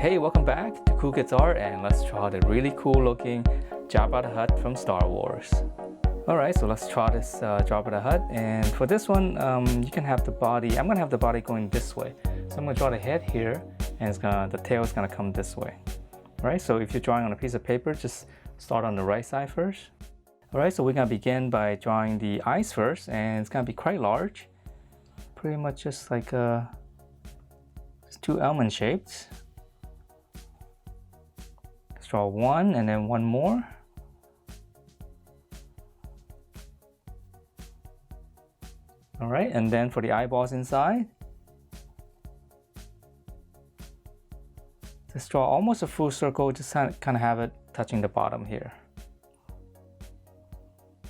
Hey, welcome back to Cool Kids Art, and let's try the really cool looking Jabba the Hutt from Star Wars. Alright, so let's try this Jabba the Hutt, and for this one you can have the body. I'm gonna have the body going this way, so I'm gonna draw the head here, and the tail is gonna come this way. Alright, so if you're drawing on a piece of paper, just start on the right side first. Alright, so we're gonna begin by drawing the eyes first, and it's gonna be quite large, pretty much just like just two almond shapes. Let's draw one and then one more. Alright, and then for the eyeballs inside, just draw almost a full circle, just kind of have it touching the bottom here.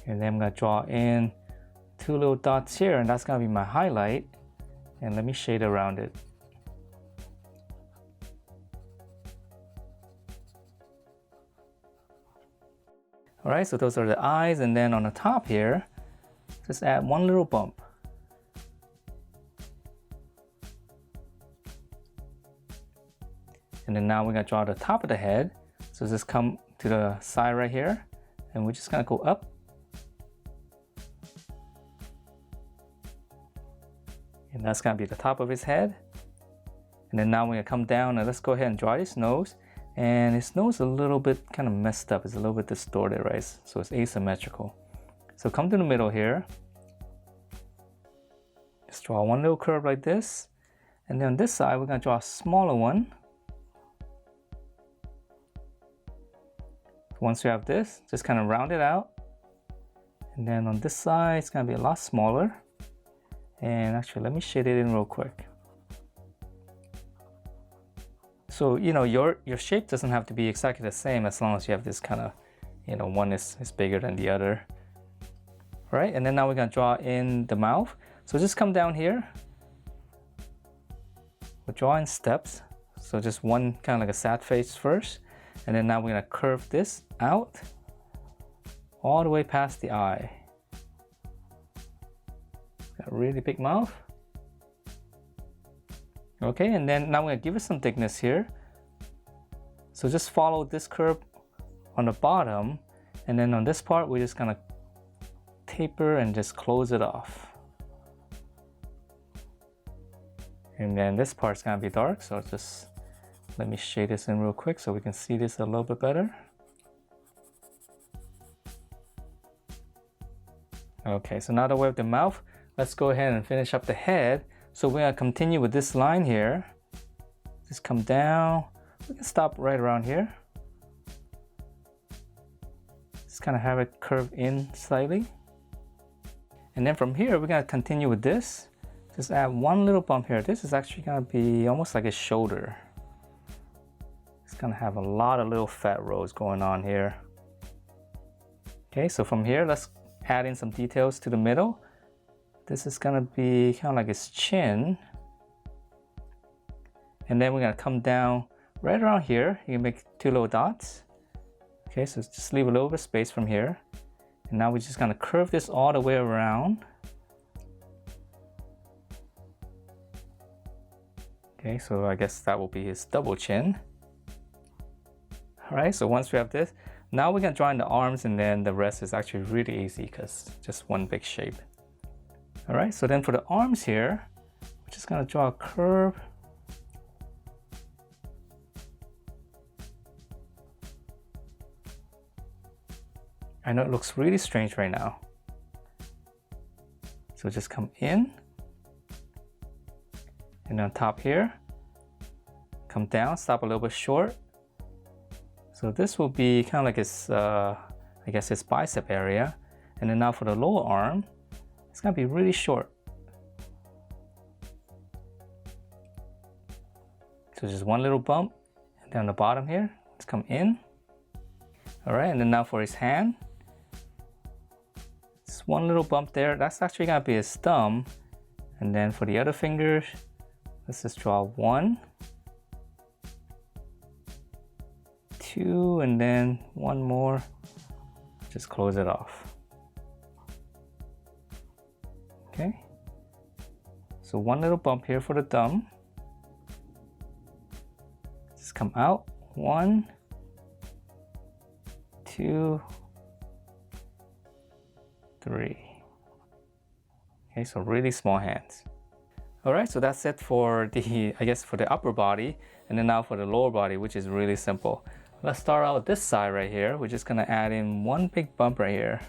And then I'm going to draw in two little dots here, and that's going to be my highlight. And let me shade around it. Alright, so those are the eyes, and then on the top here, just add one little bump. And then now we're going to draw the top of the head. So just come to the side right here, and we're just going to go up. And that's going to be the top of his head. And then now we're going to come down, and let's go ahead and draw his nose. And his nose is a little bit kind of messed up. It's a little bit distorted, right? So it's asymmetrical. So come to the middle here. Just draw one little curve like this. And then on this side, we're going to draw a smaller one. Once you have this, just kind of round it out. And then on this side, it's going to be a lot smaller. And actually, let me shade it in real quick. So, you know, your shape doesn't have to be exactly the same as long as you have this kind of, you know, one is bigger than the other. All right, and then now we're going to draw in the mouth. So just come down here. We'll draw in steps. So just one kind of like a sad face first. And then now we're going to curve this out all the way past the eye. Got a really big mouth. Okay, and then now we're going to give it some thickness here. So just follow this curve on the bottom, and then on this part we're just going to taper and just close it off. And then this part's going to be dark, so just let me shade this in real quick so we can see this a little bit better. Okay, so now that we have the mouth, let's go ahead and finish up the head. So we're going to continue with this line here. Just come down. We can stop right around here. Just kind of have it curve in slightly. And then from here, we're going to continue with this. Just add one little bump here. This is actually going to be almost like a shoulder. It's going to have a lot of little fat rows going on here. Okay, so from here, let's add in some details to the middle. This is going to be kind of like his chin. And then we're going to come down right around here. You can make two little dots. Okay, so just leave a little bit of space from here. And now we're just going to curve this all the way around. Okay, so I guess that will be his double chin. Alright, so once we have this, now we're going to draw in the arms, and then the rest is actually really easy because it's just one big shape. Alright, so then for the arms here, we're just going to draw a curve. I know it looks really strange right now. So just come in. And on top here, come down, stop a little bit short. So this will be kind of like his, I guess his bicep area. And then now for the lower arm, it's going to be really short. So just one little bump. And then on the bottom here, let's come in. All right, and then now for his hand. Just one little bump there. That's actually going to be his thumb. And then for the other fingers, let's just draw one, two, and then one more. Just close it off. Okay, so one little bump here for the thumb. just come out. 1, 2, 3. Okay, so really small hands. All right, so that's it for the, I guess, for the upper body. And then now for the lower body, which is really simple. Let's start out with this side right here. We're just gonna add in one big bump right here.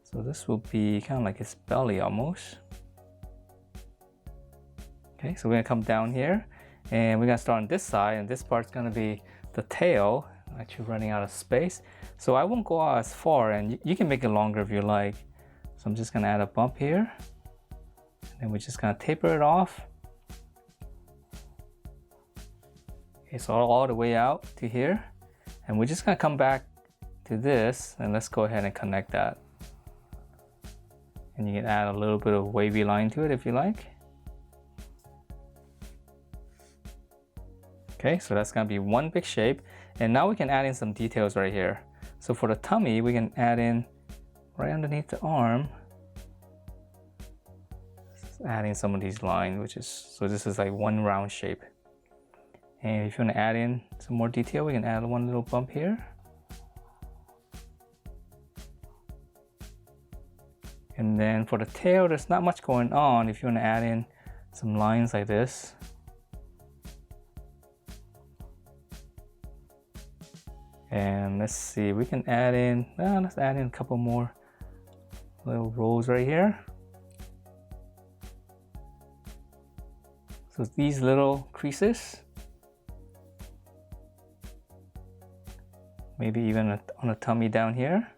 So this will be kind of like his belly almost. Okay, so we're gonna come down here and we're gonna start on this side, and this part's gonna be the tail, actually running out of space. So I won't go out as far, and you can make it longer if you like. So I'm just gonna add a bump here. And we're just gonna taper it off. Okay, so all the way out to here. And we're just gonna come back to this, and let's go ahead and connect that. And you can add a little bit of wavy line to it if you like. Okay, so that's gonna be one big shape. And now we can add in some details right here. So for the tummy, we can add in right underneath the arm, adding some of these lines, which is, so this is like one round shape. And if you want to add in some more detail, we can add one little bump here. And then for the tail, there's not much going on. If you want to add in some lines like this. And let's see, we can add in, let's add in a couple more little rolls right here. So these little creases, maybe even on the tummy down here.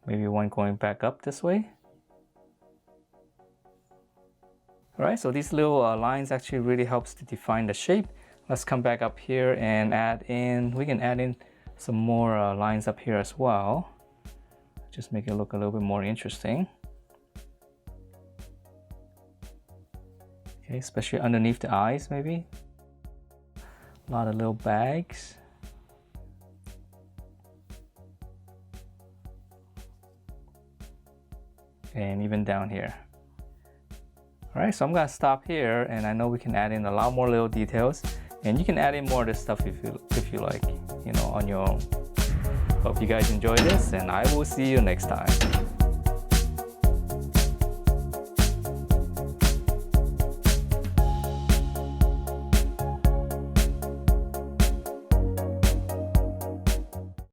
Maybe one going back up this way. All right, so these little lines actually really helps to define the shape. Let's come back up here and add in, we can add in some more lines up here as well. Just make it look a little bit more interesting. Okay, especially underneath the eyes maybe. A lot of little bags. And even down here. All right, so I'm gonna stop here, and I know we can add in a lot more little details, and you can add in more of this stuff if you like, you know, on your own. Hope you guys enjoy this, and I will see you next time.